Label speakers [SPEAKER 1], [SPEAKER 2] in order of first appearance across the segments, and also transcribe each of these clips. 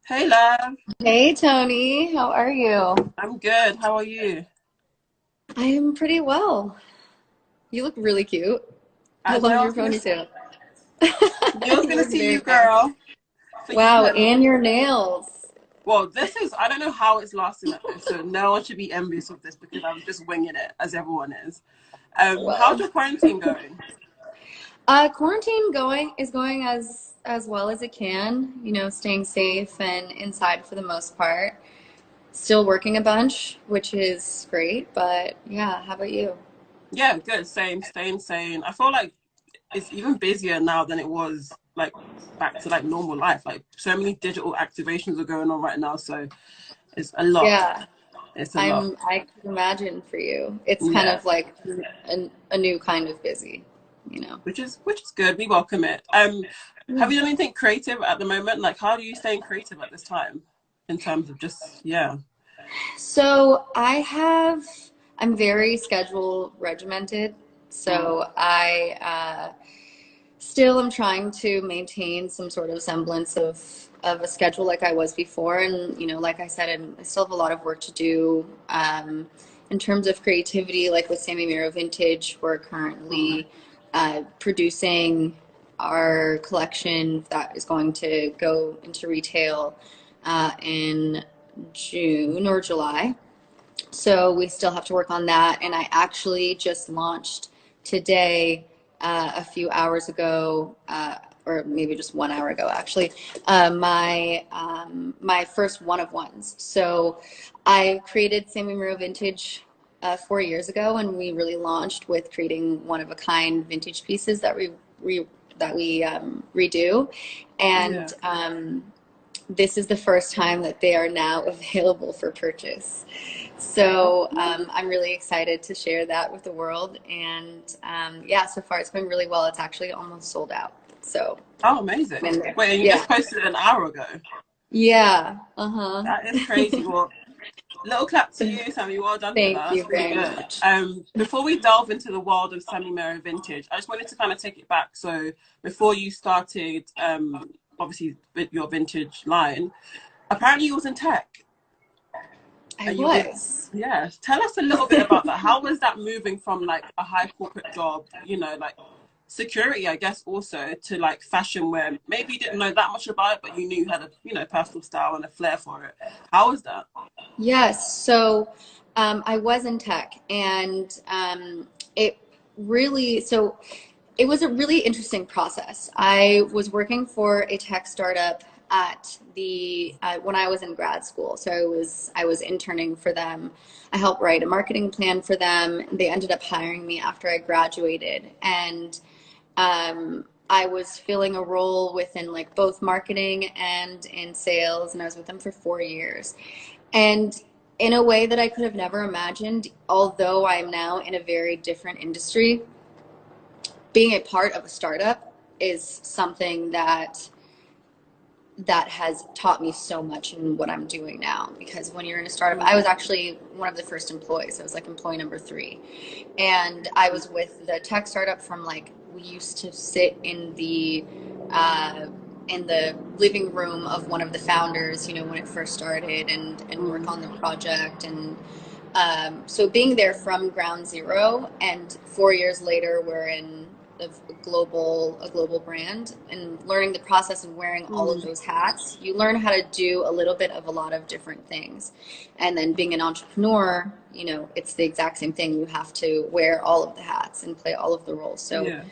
[SPEAKER 1] Hey, love.
[SPEAKER 2] Hey Tony, how are you?
[SPEAKER 1] I'm good. How are you?
[SPEAKER 2] I am pretty well. You look really cute. I
[SPEAKER 1] I know
[SPEAKER 2] love your ponytail.
[SPEAKER 1] I was
[SPEAKER 2] You
[SPEAKER 1] gonna
[SPEAKER 2] look
[SPEAKER 1] see you,
[SPEAKER 2] very nice.
[SPEAKER 1] girl, for
[SPEAKER 2] Wow,
[SPEAKER 1] years.
[SPEAKER 2] and your nails.
[SPEAKER 1] Well, this is I don't know how it's lasting like this, so no one should be envious of this because I'm just winging it as everyone is. How's
[SPEAKER 2] Well,
[SPEAKER 1] your quarantine going?
[SPEAKER 2] quarantine going as well as it can. Staying safe and inside for the most part. Still working a bunch, which is great. But yeah, how about you?
[SPEAKER 1] Yeah, good. Same, staying sane. I feel like it's even busier now than it was like back to like normal life. Like so many digital activations are going on right now, so it's a lot.
[SPEAKER 2] Yeah,
[SPEAKER 1] It's a lot.
[SPEAKER 2] I can imagine for you. It's kind
[SPEAKER 1] Yeah.
[SPEAKER 2] of like a new kind of busy.
[SPEAKER 1] Which is good. We welcome it. Have you done anything creative at the moment? Like, how are you staying creative at this time, in terms of just yeah,
[SPEAKER 2] So I'm very schedule regimented.
[SPEAKER 1] mm,
[SPEAKER 2] So I still am trying to maintain some sort of semblance of a schedule like I was before. And, like I said, I still have a lot of work to do. In terms of creativity, like with Sami Miro Vintage, we're
[SPEAKER 1] mm,
[SPEAKER 2] currently producing our collection that is going to go into retail in June or July. So we still have to work on that. And I actually just launched today, a few hours ago, or maybe just 1 hour ago, actually, my first one of ones. So I created Sami Miro Vintage 4 years ago, and we really launched with creating one of a kind vintage pieces that we redo,
[SPEAKER 1] yeah.
[SPEAKER 2] and this is the first time that they are now available for purchase. So I'm really excited to share that with the world. And yeah, so far it's going really well. It's actually almost sold out. So
[SPEAKER 1] Oh,
[SPEAKER 2] I'm
[SPEAKER 1] amazing!
[SPEAKER 2] in there.
[SPEAKER 1] Wait, and you
[SPEAKER 2] Yeah.
[SPEAKER 1] just posted it an hour ago.
[SPEAKER 2] Yeah. Uh-huh.
[SPEAKER 1] That is crazy. Well, little clap to you, Sammy. Well done for
[SPEAKER 2] Thank
[SPEAKER 1] that.
[SPEAKER 2] you
[SPEAKER 1] That's really
[SPEAKER 2] very
[SPEAKER 1] good.
[SPEAKER 2] much.
[SPEAKER 1] Before we delve into the world of Sami Miro Vintage, I just wanted to kind of take it back. So before you started, obviously with your vintage line, apparently you was in tech.
[SPEAKER 2] I
[SPEAKER 1] And you was,
[SPEAKER 2] was.
[SPEAKER 1] yeah. Tell us a little bit about that. How was that moving from like a high corporate job, like security, I guess, also to like fashion where maybe you didn't know that much about it, but you knew you had a, personal style and a flair for it. How was that?
[SPEAKER 2] Yes. So I was in tech, and it so it was a really interesting process. I was working for a tech startup at the when I was in grad school. So I was interning for them. I helped write a marketing plan for them. They ended up hiring me after I graduated, and I was filling a role within like both marketing and in sales, and I was with them for 4 years. And in a way that I could have never imagined, although I'm now in a very different industry, being a part of a startup is something that has taught me so much in what I'm doing now. Because when you're in a startup, I was actually one of the first employees. I was like employee number three. And I was with the tech startup from like, we used to sit uh, in the living room of one of the founders, when it first started, and work
[SPEAKER 1] Mm.
[SPEAKER 2] on the project. And so being there from ground zero, and 4 years later, we're in a global brand, and learning the process and wearing all of
[SPEAKER 1] Mm.
[SPEAKER 2] those hats, you learn how to do a little bit of a lot of different things. And then being an entrepreneur, it's the exact same thing. You have to wear all of the hats and play all of the roles. So
[SPEAKER 1] Yeah.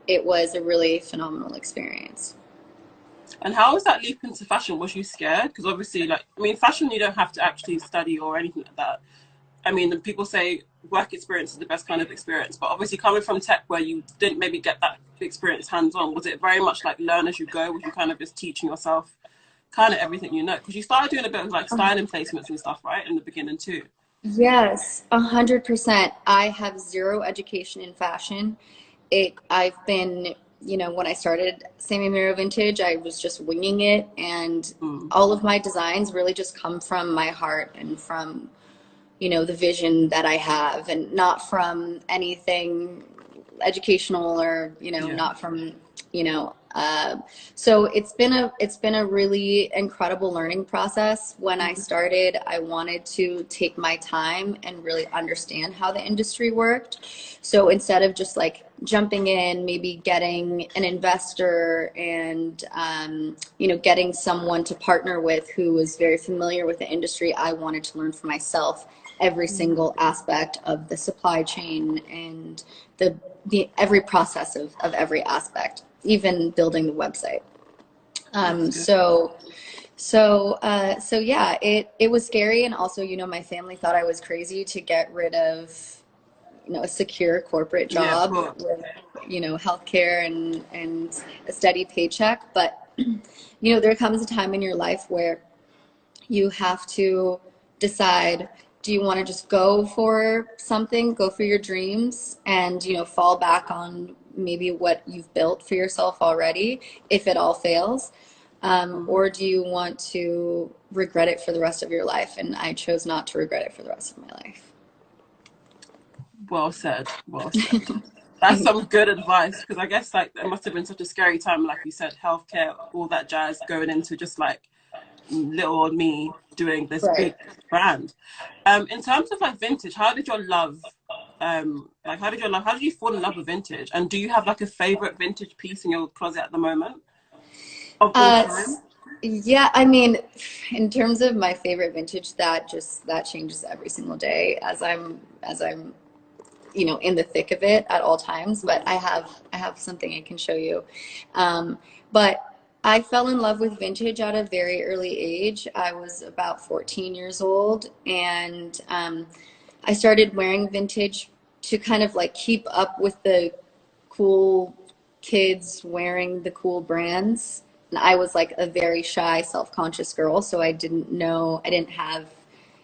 [SPEAKER 2] it was a really phenomenal experience.
[SPEAKER 1] And how was that leap into fashion? Was you scared? Because obviously, like, I mean, fashion, you don't have to actually study or anything like that. I mean, people say work experience is the best kind of experience, but obviously coming from tech where you didn't maybe get that experience hands on, was it very much like learn as you go? Was you kind of just teaching yourself kind of everything you know? Because you started doing a bit of like styling placements and stuff, right, in the beginning too.
[SPEAKER 2] Yes, 100%. I have zero education in fashion. I've been, when I started Sammy Miro Vintage, I was just winging it, and
[SPEAKER 1] Mm.
[SPEAKER 2] all of my designs really just come from my heart and from, the vision that I have, and not from anything educational, or,
[SPEAKER 1] Yeah.
[SPEAKER 2] not from, you know, So it's been a really incredible learning process. When I started, I wanted to take my time and really understand how the industry worked. So instead of just like jumping in, maybe getting an investor and you know, getting someone to partner with who was very familiar with the industry, I wanted to learn for myself every single aspect of the supply chain and the every process of every aspect, even building the website. So yeah, it was scary. And also, you know, my family thought I was crazy to get rid of, you know, a secure corporate job with, you know, healthcare and a steady paycheck. But, you know, there comes a time in your life where you have to decide, do you want to just go for something, go for your dreams, and, you know, fall back on maybe what you've built for yourself already if it all fails, or do you want to regret it for the rest of your life? And I chose not to regret it for the rest of my life.
[SPEAKER 1] Well said. Well said. That's some good advice, because I guess like it must have been such a scary time, like you said, healthcare, all that jazz, going into just like little old me doing this big brand. In terms of like vintage, how did you fall in love with vintage? And do you have like a favorite vintage piece in your closet at the moment of all time?
[SPEAKER 2] Yeah, I mean, in terms of my favorite vintage, that changes every single day as I'm you know, in the thick of it at all times. But I have something I can show you. But I fell in love with vintage at a very early age. I was about 14 years old, and I started wearing vintage to kind of like keep up with the cool kids wearing the cool brands. And I was like a very shy, self-conscious girl, so I didn't have,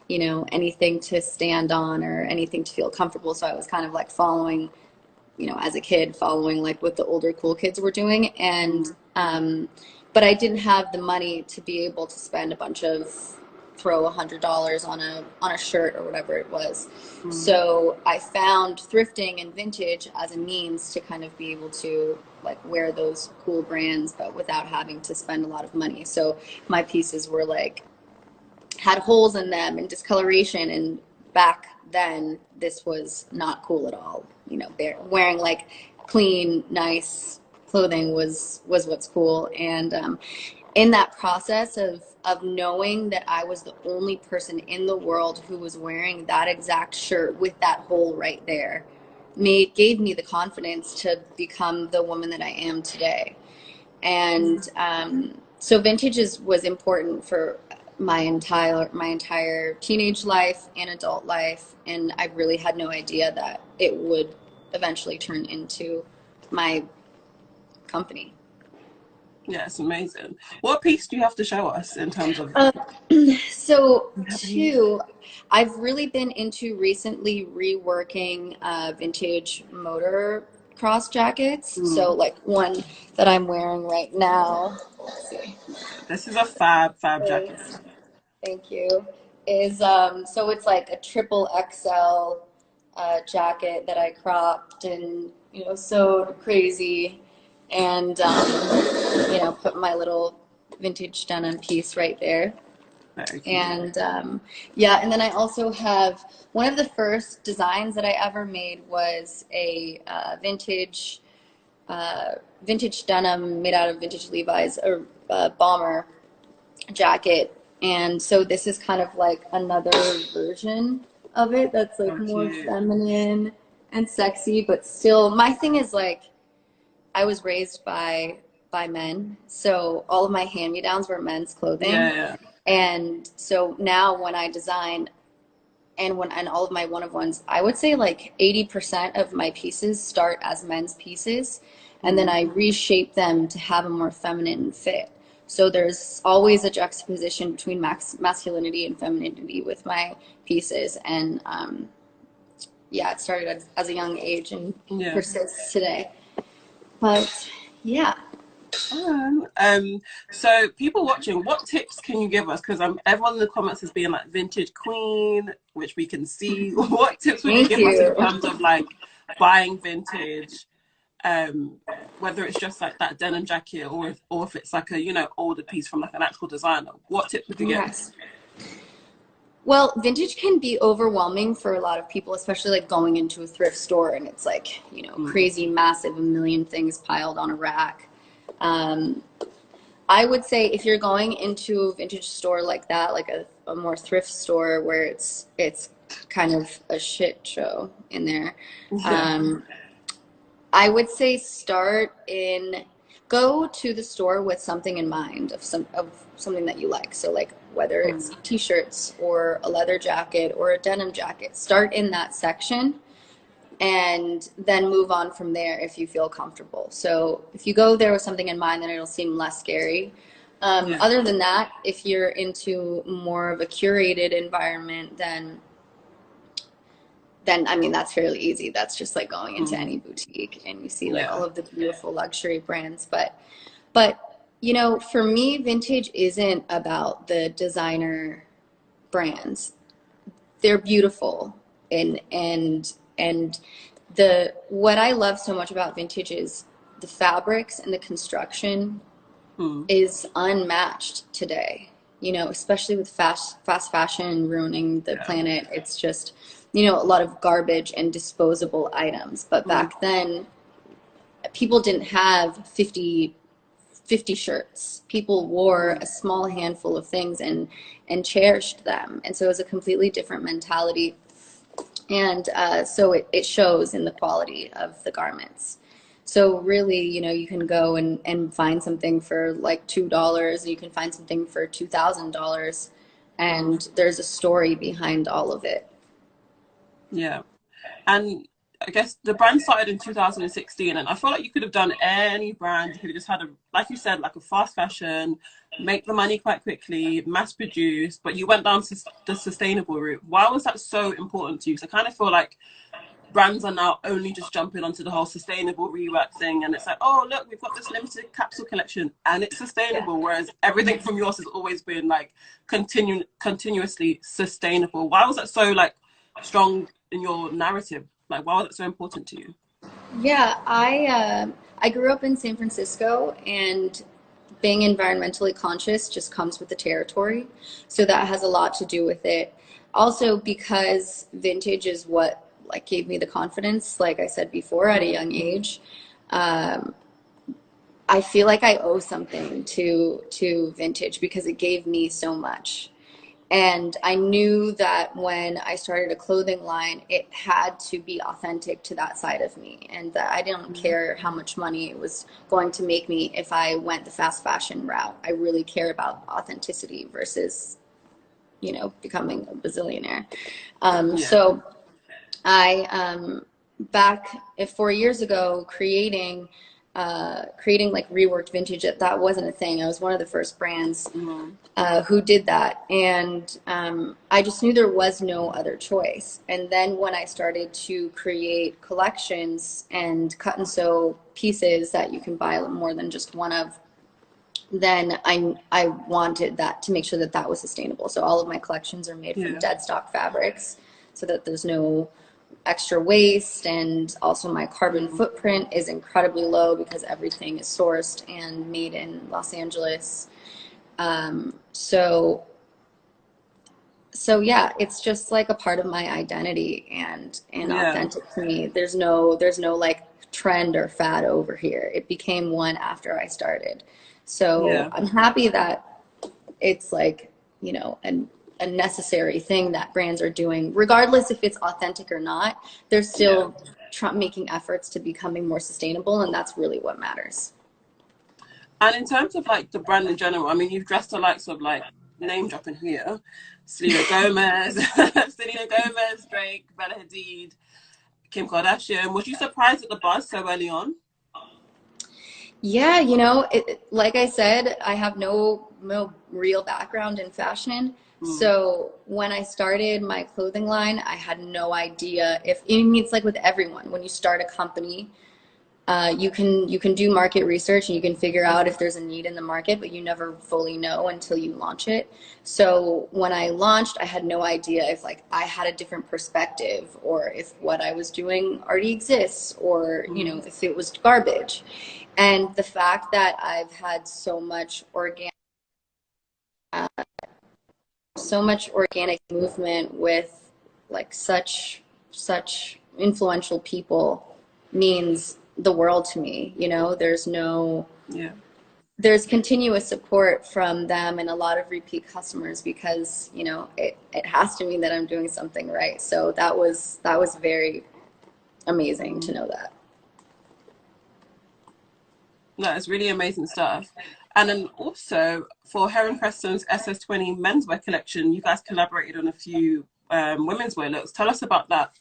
[SPEAKER 2] you know, anything to stand on or anything to feel comfortable. So I was kind of like following, you know, as a kid, following like what the older cool kids were doing. And but I didn't have the money to be able to spend throw $100 on a shirt or whatever it was. So I found thrifting and vintage as a means to kind of be able to like wear those cool brands, but without having to spend a lot of money. So my pieces were like, had holes in them and discoloration, and back then this was not cool at all. You know, wearing like clean, nice clothing was what's cool. And in that process of knowing that I was the only person in the world who was wearing that exact shirt with that hole right there, gave me the confidence to become the woman that I am today. And so vintage was important for my entire teenage life and adult life, and I really had no idea that it would eventually turn into my company.
[SPEAKER 1] Yeah, it's amazing. What piece do you have to show us in terms of?
[SPEAKER 2] So I've really been into recently reworking vintage motocross jackets. So like one that I'm wearing right now. Let's see.
[SPEAKER 1] This is a fab jacket.
[SPEAKER 2] Thank you. Is so it's like a triple XL jacket that I cropped and, you know, sewed crazy, and you know, put my little vintage denim piece right there. And yeah, and then I also have one of the first designs that I ever made was a vintage denim made out of vintage Levi's, or bomber jacket. And so this is kind of like another version of it that's like more feminine and sexy, but still, my thing is like, I was raised by men, so all of my hand-me-downs were men's clothing. And so now when I design and all of my one-of-ones, I would say like 80% of my pieces start as men's pieces, and then I reshape them to have a more feminine fit. So there's always a juxtaposition between masculinity and femininity with my pieces. And yeah, it started as a young age and persists today. But yeah.
[SPEAKER 1] So people watching, what tips can you give us? Because everyone in the comments has been like vintage queen, which we can see. What tips would you give us in terms of like buying vintage whether it's just like that denim jacket or if it's like a, you know, older piece from like an actual designer, what tip would you give?
[SPEAKER 2] Yes. Well, vintage can be overwhelming for a lot of people, especially like going into a thrift store and it's like, you know, crazy, massive, a million things piled on a rack. I would say if you're going into a vintage store like that, like a more thrift store where it's kind of a shit show in there, I would say go to the store with something in mind of something that you like. So like whether it's t-shirts or a leather jacket or a denim jacket, start in that section and then move on from there if you feel comfortable. So if you go there with something in mind, then it'll seem less scary. Other than that, if you're into more of a curated environment, then I mean, that's fairly easy. That's just like going into any boutique and you see like all of the beautiful luxury brands. But you know, for me, vintage isn't about the designer brands. They're beautiful and what I love so much about vintage is the fabrics and the construction is unmatched today. You know, especially with fast fashion ruining the planet. It's just, you know, a lot of garbage and disposable items. But back then, people didn't have 50 shirts. People wore a small handful of things and cherished them. And so it was a completely different mentality. And so it shows in the quality of the garments. So really, you know, you can go and find something for like $2, and you can find something for $2,000, and there's a story behind all of it.
[SPEAKER 1] Yeah. And I guess the brand started in 2016, and I feel like you could have done any brand. You could have just had like you said, like a fast fashion, make the money quite quickly, mass produce, but you went down to the sustainable route. Why was that so important to you? Because I kind of feel like brands are now only just jumping onto the whole sustainable rework thing, and it's like, oh look, we've got this limited capsule collection and it's sustainable, whereas everything from yours has always been like continuously sustainable. Why was that so like strong in your narrative? Like, why was it so important to you?
[SPEAKER 2] Yeah, I grew up in San Francisco, and being environmentally conscious just comes with the territory. So that has a lot to do with it. Also, because vintage is what like gave me the confidence, like I said before, at a young age. I feel like I owe something to vintage because it gave me so much. And I knew that when I started a clothing line, it had to be authentic to that side of me, and that I didn't care how much money it was going to make me if I went the fast fashion route. I really care about authenticity versus, you know, becoming a bazillionaire. So I, back 4 years ago, creating like reworked vintage, that wasn't a thing. I was one of the first brands who did that, and I just knew there was no other choice. And then when I started to create collections and cut and sew pieces that you can buy more than just one of, then I wanted that to make sure that that was sustainable. So all of my collections are made from dead stock fabrics, so that there's no extra waste, and also my carbon footprint is incredibly low because everything is sourced and made in Los Angeles. So yeah, it's just like a part of my identity and authentic to me. There's no like trend or fad over here. It became one after I started. So I'm happy that it's like, you know, a necessary thing that brands are doing, regardless if it's authentic or not. They're still making efforts to becoming more sustainable, and that's really what matters.
[SPEAKER 1] And in terms of like the brand in general, I mean, you've dressed the likes of, like, name dropping here, Selena Gomez, Drake, Bella Hadid, Kim Kardashian. Was you surprised at the buzz so early on?
[SPEAKER 2] Yeah, you know, like I said, I have no real background in fashion. So when I started my clothing line, I had no idea I mean, it's like with everyone, when you start a company, You can do market research and you can figure out if there's a need in the market, but you never fully know until you launch it. So when I launched, I had no idea if like I had a different perspective or if what I was doing already exists or, you know, if it was garbage. And the fact that I've had so much organic movement with like such influential people means the world to me. You know,
[SPEAKER 1] Yeah.
[SPEAKER 2] there's continuous support from them and a lot of repeat customers because, you know, it has to mean that I'm doing something right. So that was very amazing to know that.
[SPEAKER 1] No, it's really amazing stuff. And then also for Heron Preston's SS20 menswear collection, you guys collaborated on a few women's wear looks. Tell us about that.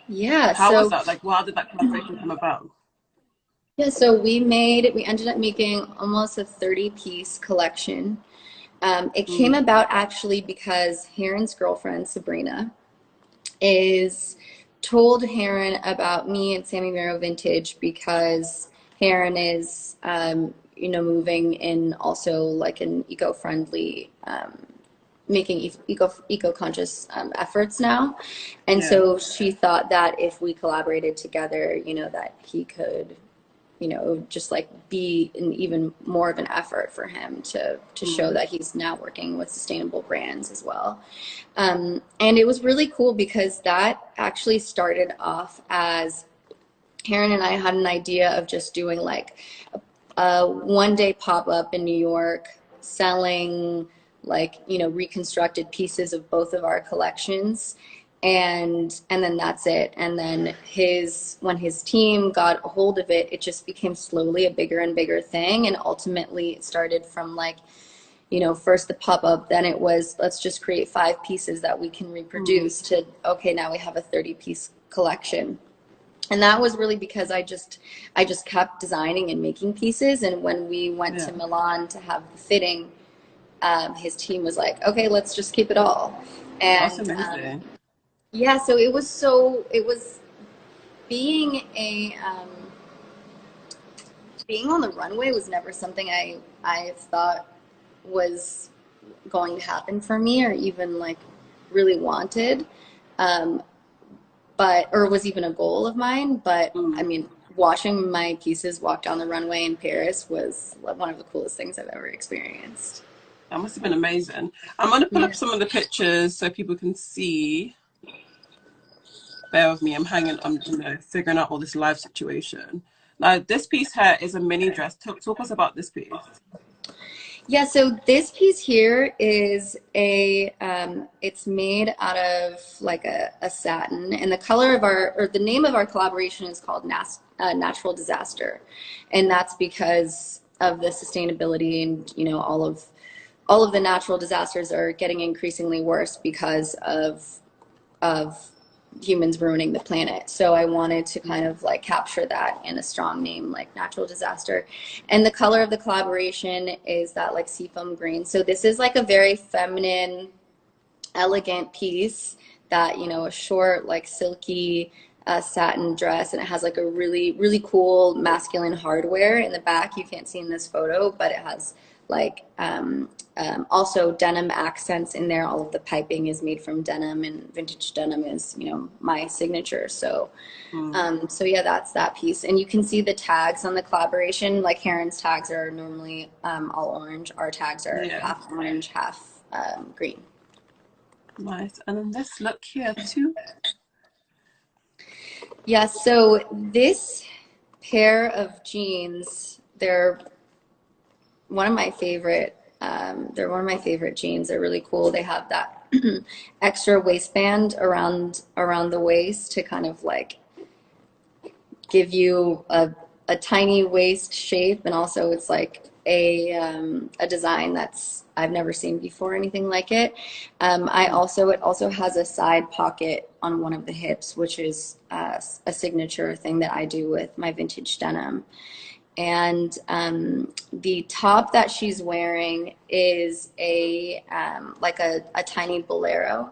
[SPEAKER 2] Yeah,
[SPEAKER 1] How was
[SPEAKER 2] so
[SPEAKER 1] that? Like, how did that collaboration come about?
[SPEAKER 2] yeah, so we ended up making almost a 30-piece collection. It came
[SPEAKER 1] Mm,
[SPEAKER 2] about actually because Heron's girlfriend, Sabrina, is told Heron about me and Sami Miro Vintage because Heron is, you know, moving in also like an eco-friendly, making eco-conscious efforts now. And
[SPEAKER 1] yeah.
[SPEAKER 2] so she thought that if we collaborated together, you know, that he could, you know, just like be an even more of an effort for him to show
[SPEAKER 1] Mm,
[SPEAKER 2] that he's now working with sustainable brands as well. And it was really cool because that actually started off as Karen and I had an idea of just doing like a one-day pop-up in New York selling like, you know, reconstructed pieces of both of our collections, and then that's it. And then when his team got a hold of it, it just became slowly a bigger and bigger thing, and ultimately it started from like, you know, first the pop-up, then it was let's just create 5 pieces that we can
[SPEAKER 1] mm,
[SPEAKER 2] reproduce, to okay, now we have a 30-piece collection. And that was really because I just kept designing and making pieces. And when we went
[SPEAKER 1] yeah.
[SPEAKER 2] to Milan to have the fitting, his team was like, okay, let's just keep it all.
[SPEAKER 1] That's
[SPEAKER 2] And
[SPEAKER 1] amazing.
[SPEAKER 2] yeah, so it was being a being on the runway was never something I thought was going to happen for me or even like really wanted. Um, but or was even a goal of mine. But I
[SPEAKER 1] Mm.
[SPEAKER 2] mean, watching my pieces walk down the runway in Paris was one of the coolest things I've ever experienced.
[SPEAKER 1] That must have been amazing. I'm going to pull
[SPEAKER 2] Yeah.
[SPEAKER 1] up some of the pictures so people can see. Bear with me. I'm you know, figuring out all this live situation. Now, this piece here is a mini dress. Talk us about this piece.
[SPEAKER 2] Yeah, so this piece here is it's made out of like a satin, and the color of or the name of our collaboration is called Natural Disaster, and that's because of the sustainability and, you know, all of the natural disasters are getting increasingly worse because of humans ruining the planet. So I wanted to kind of like capture that in a strong name like Natural Disaster. And the color of the collaboration is that like seafoam green. So this is like a very feminine, elegant piece that, you know, a short, like silky satin dress, and it has like a really cool masculine hardware in the back. You can't see in this photo, but it has like also denim accents in there. All of the piping is made from denim, and vintage denim is, you know, my signature. So
[SPEAKER 1] Mm.
[SPEAKER 2] so yeah, that's that piece. And you can see the tags on the collaboration. Like Heron's tags are normally all orange. Our tags are
[SPEAKER 1] Yeah.
[SPEAKER 2] half orange, half green.
[SPEAKER 1] Nice. And then this look here too.
[SPEAKER 2] Yeah, so this pair of jeans, one of my favorite. They're one of my favorite jeans. They're really cool. They have that extra waistband around the waist to kind of like give you a tiny waist shape, and also it's like a design that's I've never seen before, anything like it. It also has a side pocket on one of the hips, which is a signature thing that I do with my vintage denim. And the top that she's wearing is a like a tiny bolero,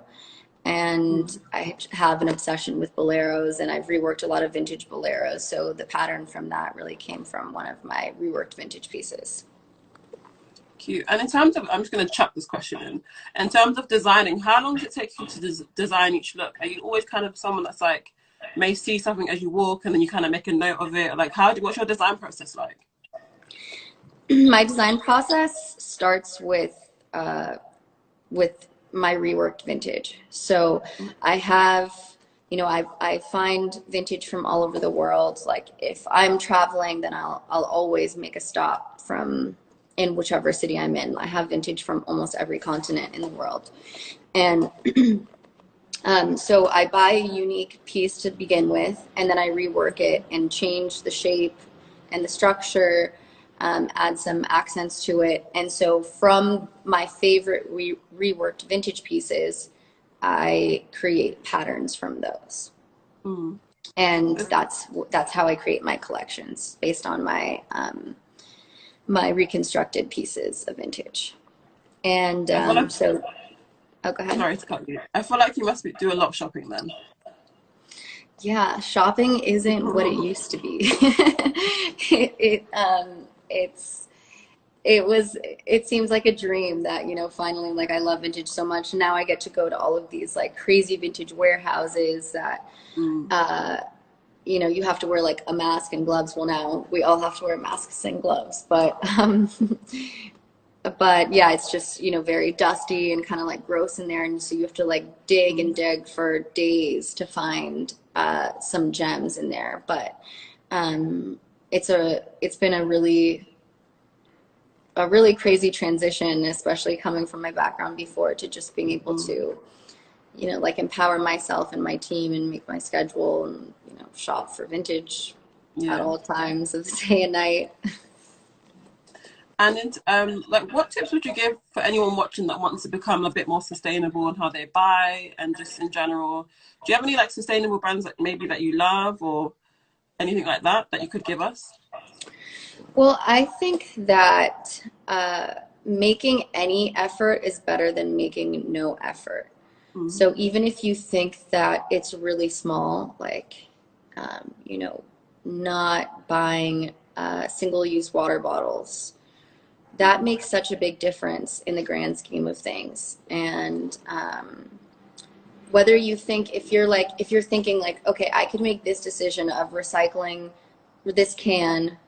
[SPEAKER 2] And I have an obsession with boleros, and I've reworked a lot of vintage boleros. So the pattern from that really came from one of my reworked vintage pieces.
[SPEAKER 1] Cute. And in terms of, I'm just going to chuck this question in terms of designing, how long does it take you to design each look? Are you always kind of someone that's like, may see something as you walk and then you kind of make a note of it? Like, what's your design process like?
[SPEAKER 2] My design process starts with my reworked vintage. So I have, you know, I find vintage from all over the world. Like if I'm traveling, then I'll always make a stop from in whichever city I'm in. I have vintage from almost every continent in the world. And so I buy a unique piece to begin with, and then I rework it and change the shape and the structure, add some accents to it. And so from my favorite reworked vintage pieces, I create patterns from those. And that's how I create my collections, based on my my reconstructed pieces of vintage. And so, oh, go ahead.
[SPEAKER 1] Sorry to cut you. I feel like you must do a lot of shopping then.
[SPEAKER 2] Yeah, shopping isn't what it used to be. It seems like a dream that, you know, finally, like, I love vintage so much. Now I get to go to all of these like crazy vintage warehouses that you know, you have to wear like a mask and gloves. Well, now we all have to wear masks and gloves, but yeah, it's just, you know, very dusty and kind of like gross in there. And so you have to like dig and dig for days to find some gems in there. But it's been a really crazy transition, especially coming from my background before, to just being able to, you know, like empower myself and my team and make my schedule and, you know, shop for vintage at all times of the day and night.
[SPEAKER 1] And like, what tips would you give for anyone watching that wants to become a bit more sustainable in how they buy and just in general? Do you have any like sustainable brands that maybe that you love or anything like that you could give us?
[SPEAKER 2] Well, I think that making any effort is better than making no effort. So even if you think that it's really small, like, you know, not buying single-use water bottles, that makes such a big difference in the grand scheme of things. And whether you think, if you're thinking like, okay, I could make this decision of recycling this can,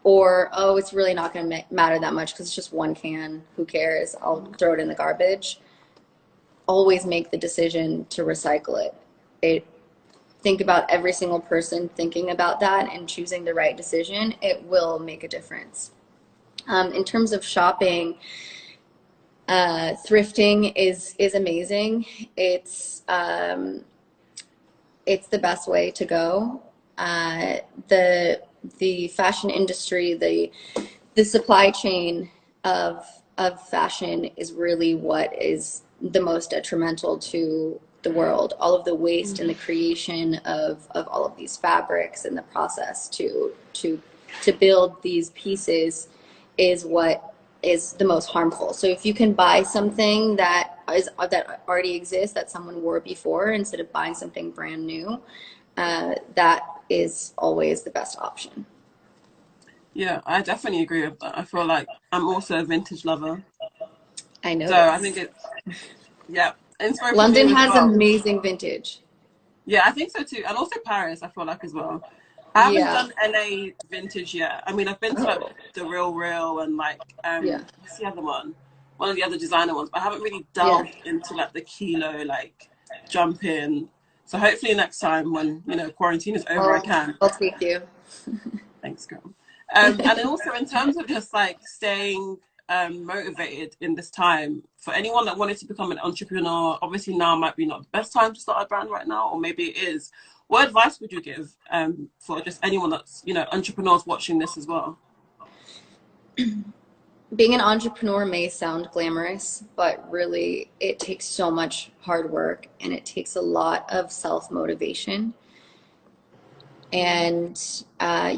[SPEAKER 2] or, oh, it's really not going to matter that much because it's just one can, who cares, I'll throw it in the garbage. Always make the decision to recycle it. Think about every single person thinking about that and choosing the right decision. It will make a difference. In terms of shopping, thrifting is amazing. It's the best way to go. The fashion industry, the supply chain of fashion is really what is the most detrimental to the world. All of the waste and the creation of all of these fabrics and the process to build these pieces is what is the most harmful. So if you can buy something that already exists, that someone wore before, instead of buying something brand new, that is always the best option.
[SPEAKER 1] Yeah, I definitely agree with that. I feel like I'm also a vintage lover.
[SPEAKER 2] I know.
[SPEAKER 1] So I think it's, yeah.
[SPEAKER 2] London has amazing vintage.
[SPEAKER 1] Yeah, I think so too. And also Paris, I feel like, as well. I haven't done LA vintage yet. I mean, I've been to like the Real and like, what's the other one? One of the other designer ones, but I haven't really delved into like the kilo, like jump in. So hopefully next time when, you know, quarantine is over, I can.
[SPEAKER 2] I'll take you.
[SPEAKER 1] Thanks, girl. And then also in terms of just like staying motivated in this time, for anyone that wanted to become an entrepreneur, obviously now might be not the best time to start a brand right now, or maybe it is. What advice would you give for just anyone that's, you know, entrepreneurs watching this as well?
[SPEAKER 2] Being an entrepreneur may sound glamorous, but really it takes so much hard work and it takes a lot of self-motivation. And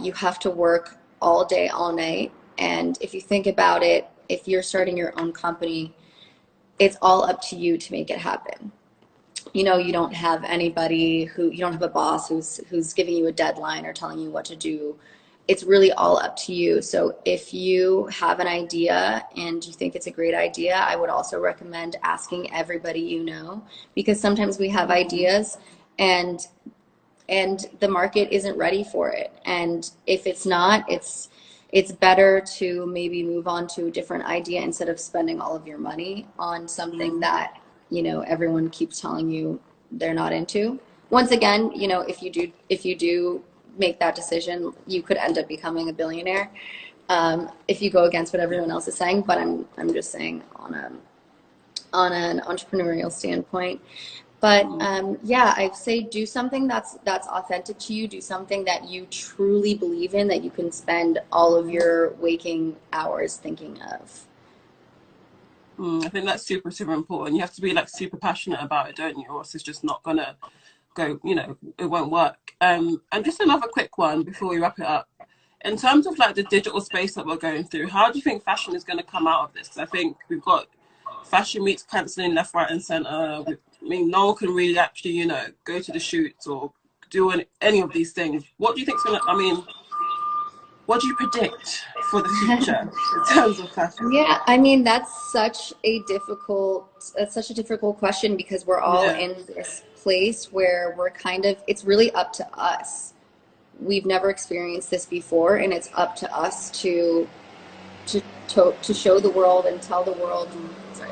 [SPEAKER 2] you have to work all day, all night. And if you think about it, if you're starting your own company, it's all up to you to make it happen. you know, you don't have anybody you don't have a boss who's giving you a deadline or telling you what to do. It's really all up to you. So if you have an idea and you think it's a great idea, I would also recommend asking everybody you know, because sometimes we have ideas and the market isn't ready for it. And if it's not, it's better to maybe move on to a different idea instead of spending all of your money on something that, you know, everyone keeps telling you they're not into. Once again, you know, if you do make that decision, you could end up becoming a billionaire if you go against what everyone else is saying. But I'm just saying on an entrepreneurial standpoint. But yeah, I'd say do something that's authentic to you. Do something that you truly believe in, that you can spend all of your waking hours thinking of.
[SPEAKER 1] I think that's super, super important. You have to be like super passionate about it, don't you? Or else it's just not gonna go, you know, it won't work. And just another quick one before we wrap it up. In terms of like the digital space that we're going through, how do you think fashion is going to come out of this? Because I think we've got fashion weeks cancelling left, right, and center. I mean, no one can really actually, you know, go to the shoots or do any of these things. What do you think's going to, I mean, what do you predict for the future in terms of fashion?
[SPEAKER 2] Yeah, I mean, that's such a difficult question, because we're all in this place where we're kind of, it's really up to us. We've never experienced this before, and it's up to us to show the world and tell the world, sorry,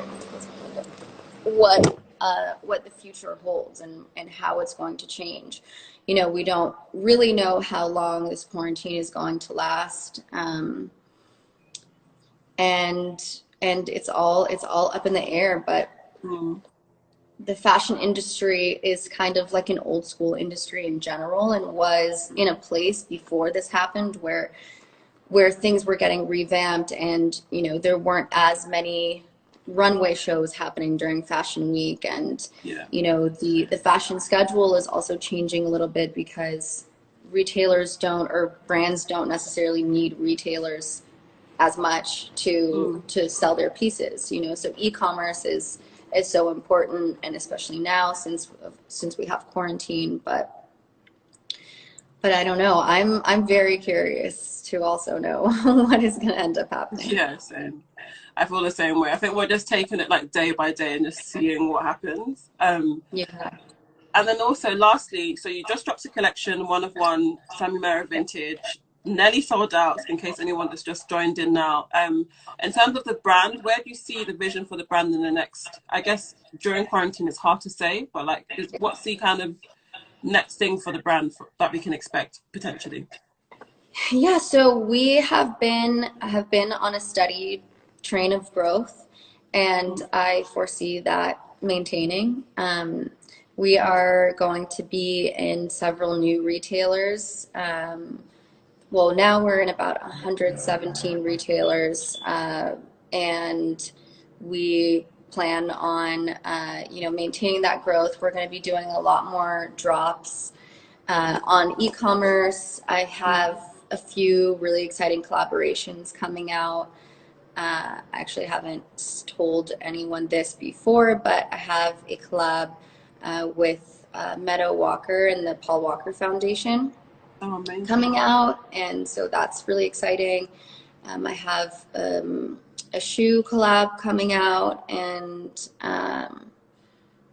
[SPEAKER 2] what the future holds and how it's going to change. You know, we don't really know how long this quarantine is going to last, and it's all up in the air. But the fashion industry is kind of like an old school industry in general, and was in a place before this happened where things were getting revamped, and, you know, there weren't as many runway shows happening during fashion week. And you know, the fashion schedule is also changing a little bit, because retailers don't, or brands don't necessarily need retailers as much to sell their pieces, you know. So e-commerce is so important, and especially now since we have quarantine. But I don't know. I'm very curious to also know what is going to end up happening.
[SPEAKER 1] Yeah, same. I feel the same way. I think we're just taking it like day by day and just seeing what happens.
[SPEAKER 2] Yeah.
[SPEAKER 1] And then also, lastly, so you just dropped a collection, one of one, Sami Miro vintage, nearly sold out, in case anyone that's just joined in now. In terms of the brand, where do you see the vision for the brand in the next, I guess during quarantine it's hard to say, but like, what's the kind of next thing for the brand that we can expect potentially?
[SPEAKER 2] Yeah, so we have been on a steady train of growth, and I foresee that maintaining. We are going to be in several new retailers. Well, now we're in about 117 retailers, and we plan on, you know, maintaining that growth. We're going to be doing a lot more drops on e-commerce. I have a few really exciting collaborations coming out. I actually haven't told anyone this before, but I have a collab with Meadow Walker and the Paul Walker Foundation coming out, and so that's really exciting. I have a shoe collab coming out, and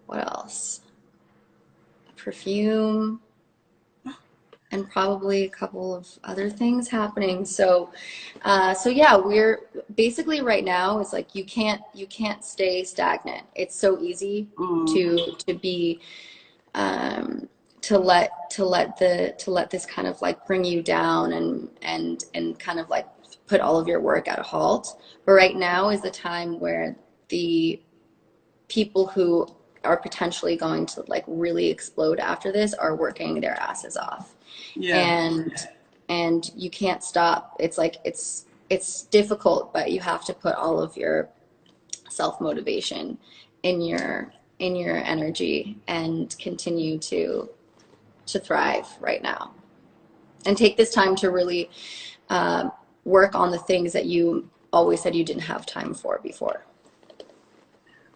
[SPEAKER 2] what else? A perfume, and probably a couple of other things happening. So yeah, we're basically right now, it's like you can't stay stagnant. It's so easy to be to let this kind of like bring you down and kind of like put all of your work at a halt. But right now is the time where the people who are potentially going to like really explode after this are working their asses off. And you can't stop. It's like it's difficult, but you have to put all of your self-motivation in your energy and continue to thrive right now, and take this time to really work on the things that you always said you didn't have time for before.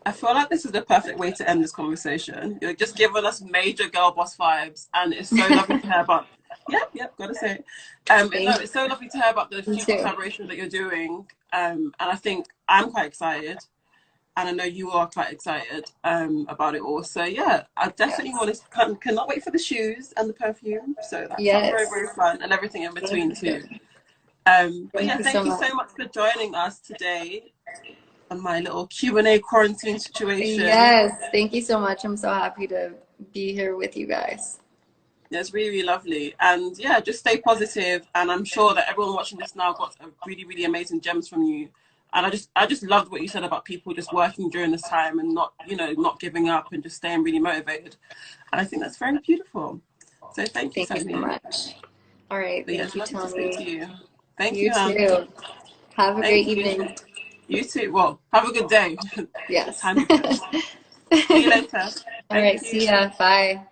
[SPEAKER 1] I feel like this is the perfect way to end this conversation. You're just giving us major girl boss vibes, and it's so lovely to hear about. Yep, gotta say it. No, it's so lovely to hear about the future collaboration that you're doing. And I think I'm quite excited, and I know you are quite excited about it all. So yeah, I definitely want to cannot wait for the shoes and the perfume. So that's very, very fun, and everything in between too. But yeah, thank you so much for joining us today on my little Q&A quarantine situation.
[SPEAKER 2] Yes, thank you so much. I'm so happy to be here with you guys.
[SPEAKER 1] It's really, really lovely. And yeah, just stay positive. And I'm sure that everyone watching this now got a really, really amazing gems from you. And I just loved what you said about people just working during this time and not, you know, not giving up and just staying really motivated. And I think that's very beautiful. So thank you,
[SPEAKER 2] Thank you so much. All right, thank you, Toni.
[SPEAKER 1] To you. Thank
[SPEAKER 2] you. You too. Have a great evening.
[SPEAKER 1] You too. Well, have a good day.
[SPEAKER 2] Yes.
[SPEAKER 1] See you later.
[SPEAKER 2] All right, see ya. Bye.